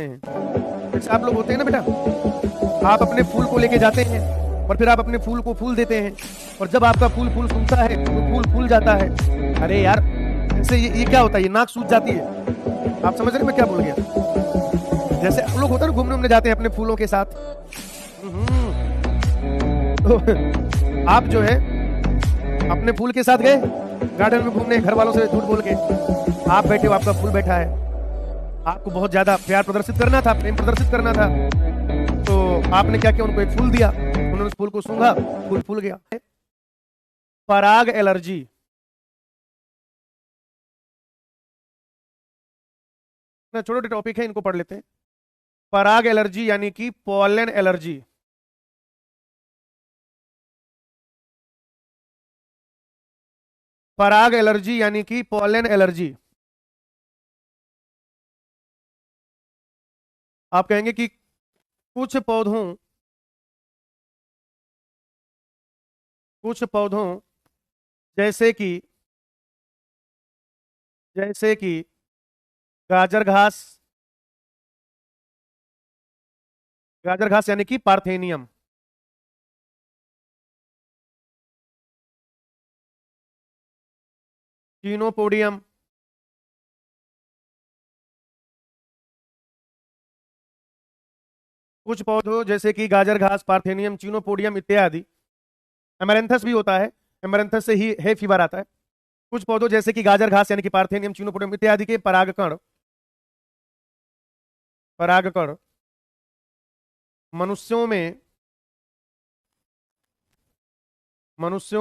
हैं। जैसे आप लोग होते हैं ना बेटा, आप अपने फूल को लेके जाते हैं और फिर आप अपने फूल को फूल देते हैं, और जब आपका फूल फूल सूखता है तो फूल फूल जाता है। अरे यार, ऐसे ये क्या होता है, ये नाक सूज जाती है। आप समझ रहे हैं मैं क्या बोल गया? जैसे आप लोग होता है ना, घूमने घूमने जाते हैं अपने फूलों के साथ। तो आप जो है अपने फूल के साथ गए गार्डन में घूमने, घर वालों से झूठ बोल के। आप बैठे हो, आपका फूल बैठा है, आपको बहुत ज्यादा प्यार प्रदर्शित करना था, प्रेम प्रदर्शित करना था, तो आपने क्या किया, उनको एक फूल दिया, उन्होंने उस फूल को सूंघा, फूल फूल गया। पराग एलर्जी। छोटे छोटे टॉपिक है, इनको पढ़ लेते हैं। पराग एलर्जी यानी कि पॉलन एलर्जी। पराग एलर्जी यानी कि पॉलन एलर्जी। आप कहेंगे कि कुछ पौधों जैसे कि गाजर घास, गाजर घास यानी कि पार्थेनियम, चीनोपोडियम, कुछ पौधों जैसे कि गाजर घास, पार्थेनियम, चीनोपोडियम इत्यादि। एमरैंथस भी होता है, एमरैंथस से ही है फीवर आता है। कुछ पौधों जैसे कि गाजर घास यानी कि पार्थेनियम, चीनोपोडियम इत्यादि के परागकण मनुष्यों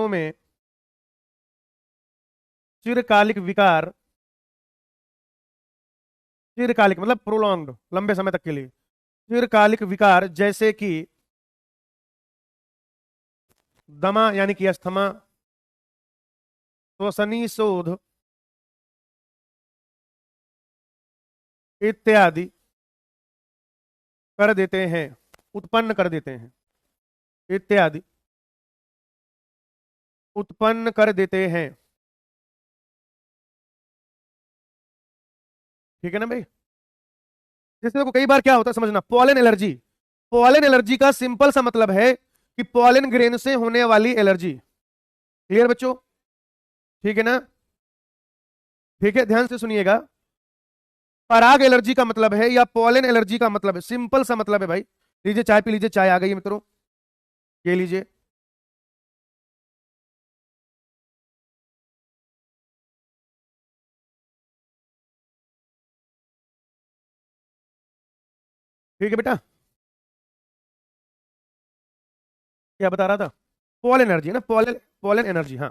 में चिरकालिक विकार, चिरकालिक मतलब प्रोलॉन्ग्ड, लंबे समय तक के लिए, चिरकालिक विकार जैसे कि दमा यानी कि अस्थमा, श्वसनी शोध इत्यादि कर देते हैं, उत्पन्न कर देते हैं, इत्यादि उत्पन्न कर देते हैं। ठीक है ना भाई? जैसे देखो कई बार क्या होता है समझना, पॉलन एलर्जी, पॉलन एलर्जी का सिंपल सा मतलब है कि पॉलन ग्रेन से होने वाली एलर्जी। क्लियर बच्चों? ठीक है ना? ठीक है, ध्यान से सुनिएगा। पराग एलर्जी का मतलब है या पॉलन एलर्जी का मतलब है, सिंपल सा मतलब है भाई। लीजिए चाय पी लीजिए, चाय आ गई है मित्रों, ये लीजिए। ठीक है बेटा, क्या बता रहा था? पॉलन एनर्जी ना, पॉलन पॉलन एनर्जी, हाँ।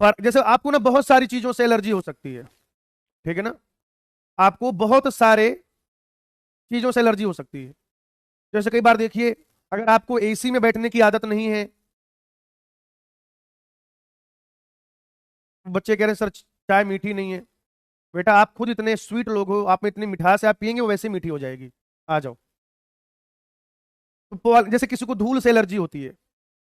पर जैसे आपको ना बहुत सारी चीजों से एलर्जी हो सकती है, ठीक है ना? आपको बहुत सारे चीजों से एलर्जी हो सकती है। जैसे कई बार देखिए, अगर आपको एसी में बैठने की आदत नहीं है, बच्चे कह रहे हैं सर चाय मीठी नहीं है। बेटा आप खुद इतने स्वीट लोग हो, आप में इतनी मिठास है, आप पियेंगे वो वैसे मीठी हो जाएगी। आ जाओ। तो जैसे किसी को धूल से एलर्जी होती है,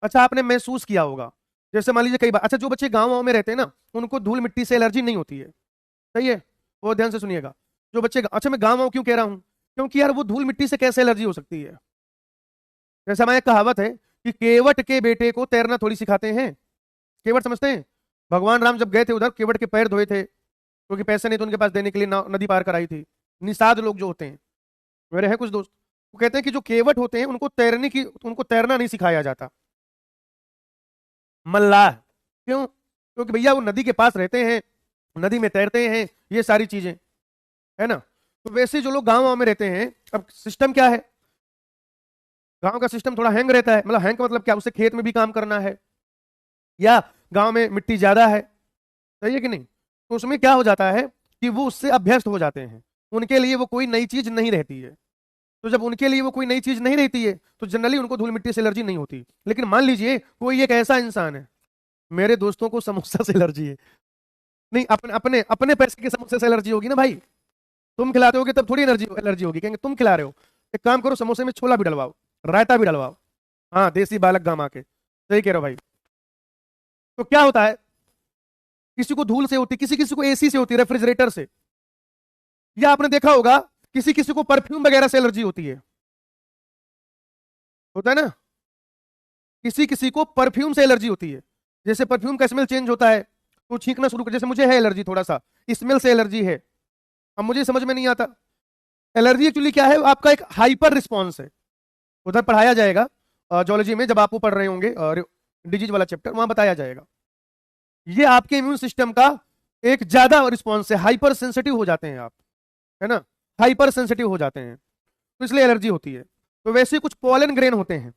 अच्छा आपने महसूस किया होगा। जैसे मान लीजिए कई बार, अच्छा जो बच्चे गाँव वाँव में रहते हैं ना, उनको धूल मिट्टी से एलर्जी नहीं होती है। सही है, वो ध्यान से सुनिएगा। जो बच्चे, अच्छा मैं गाँव वाँव क्यों कह रहा हूँ, क्योंकि यार वो धूल मिट्टी से कैसे एलर्जी हो सकती है? जैसे हमारे कहावत है कि केवट के बेटे को तैरना थोड़ी सिखाते हैं। केवट समझते हैं? भगवान राम जब गए थे उधर, केवट के पैर धोए थे, क्योंकि पैसे नहीं तो उनके पास देने के लिए नदी पार कराई थी। निषाद लोग जो होते हैं, मेरे हैं कुछ दोस्त, वो कहते हैं कि जो केवट होते हैं उनको तैरना नहीं सिखाया जाता। मल्लाह क्यों? क्योंकि भैया वो नदी के पास रहते हैं, नदी में तैरते हैं, ये सारी चीजें है ना। तो वैसे जो लोग गाँव में रहते हैं, अब सिस्टम क्या है, गांव का सिस्टम थोड़ा हैंग रहता है। मतलब हैंग का मतलब क्या, उसे खेत में भी काम करना है, या गांव में मिट्टी ज्यादा है, सही है कि नहीं? तो उसमें क्या हो जाता है कि वो उससे अभ्यस्त हो जाते हैं, उनके लिए वो कोई नई चीज नहीं रहती है। तो जब उनके लिए वो कोई नई चीज नहीं रहती है, तो जनरली उनको धूल मिट्टी से एलर्जी नहीं होती। लेकिन मान लीजिए कोई एक ऐसा इंसान है, मेरे दोस्तों को समोसा से एलर्जी है। नहीं, अपने अपने अपने पैसे के समोसे से एलर्जी होगी ना भाई। तुम खिलाते होगे तब थोड़ी एलर्जी एलर्जी होगी, कहेंगे तुम खिला रहे हो। एक काम करो, समोसे में छोला भी डलवाओ, रायता भी डलवाओ। हाँ, देसी बालक गामा के, सही कह रहे हो भाई। तो क्या होता है, किसी को धूल से होती, किसी किसी को एसी से होती, रेफ्रिजरेटर से। या आपने देखा होगा किसी किसी को परफ्यूम वगैरह से एलर्जी होती है, होता है ना, किसी किसी को परफ्यूम से एलर्जी होती है। जैसे परफ्यूम का स्मेल चेंज होता है तो छींकना शुरू कर, जैसे मुझे है एलर्जी थोड़ा सा, स्मेल से एलर्जी है। अब मुझे समझ में नहीं आता एलर्जी एक्चुअली क्या है, आपका एक हाइपर रिस्पॉन्स है। उधर पढ़ाया जाएगा जूलॉजी में, जब आप वो पढ़ रहे होंगे डिजीज वाला चैप्टर, वहां बताया जाएगा। ये आपके इम्यून सिस्टम का एक ज्यादा रिस्पॉन्स है, हाइपर सेंसिटिव हो जाते हैं आप, है ना, हाइपर सेंसिटिव हो जाते हैं, तो इसलिए एलर्जी होती है। तो वैसे ही कुछ पॉलन ग्रेन होते हैं,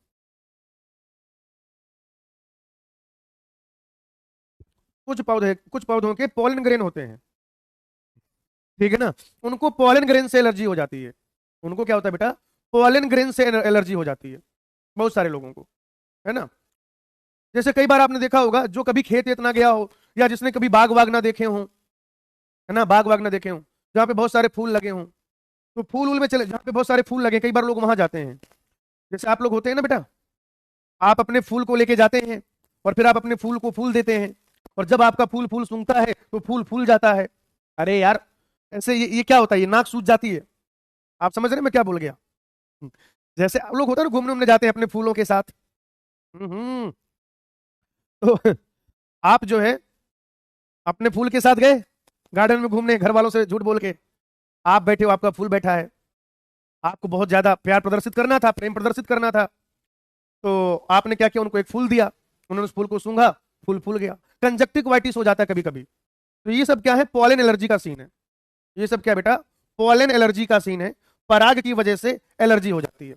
कुछ पौधों के पॉलन ग्रेन होते हैं, ठीक है ना, उनको पॉलन ग्रेन से एलर्जी हो जाती है। उनको क्या होता है बेटा, पॉलन ग्रेन से एलर्जी हो जाती है बहुत सारे लोगों को, है ना। जैसे कई बार आपने देखा होगा जो कभी खेत वेत ना गया हो, या जिसने कभी बाग वाग ना देखे हों, है ना, बाग वाग ना देखे हों, जहाँ पे बहुत सारे फूल लगे हों, तो फूल उल में चले, जहाँ पे बहुत सारे फूल लगे, कई बार लोग वहां जाते हैं। जैसे आप लोग होते हैं ना बेटा, आप अपने फूल को लेके जाते हैं और फिर आप अपने फूल को फूल देते हैं, और जब आपका फूल फूल सूंघता है तो फूल फूल जाता है। अरे यार, ऐसे ये क्या होता है, ये नाक सूज जाती है। आप समझ रहे हैं मैं क्या बोल गया? जैसे आप लोग होता है ना, घूमने उमने जाते हैं अपने फूलों के साथ, हम्म, तो आप जो है अपने फूल के साथ गए गार्डन में घूमने, घर वालों से झूठ बोल के, आप बैठे हो, आपका फूल बैठा है, आपको बहुत ज्यादा प्यार प्रदर्शित करना था, प्रेम प्रदर्शित करना था, तो आपने क्या किया, उनको एक फूल दिया, उन्होंने उस फूल को सूंघा, फूल फूल गया। कंजक्टिवाइटिस हो जाता है कभी कभी। तो ये सब क्या है, पॉलन एलर्जी का सीन है। ये सब क्या बेटा, पॉलन एलर्जी का सीन है, पराग की वजह से एलर्जी हो जाती है।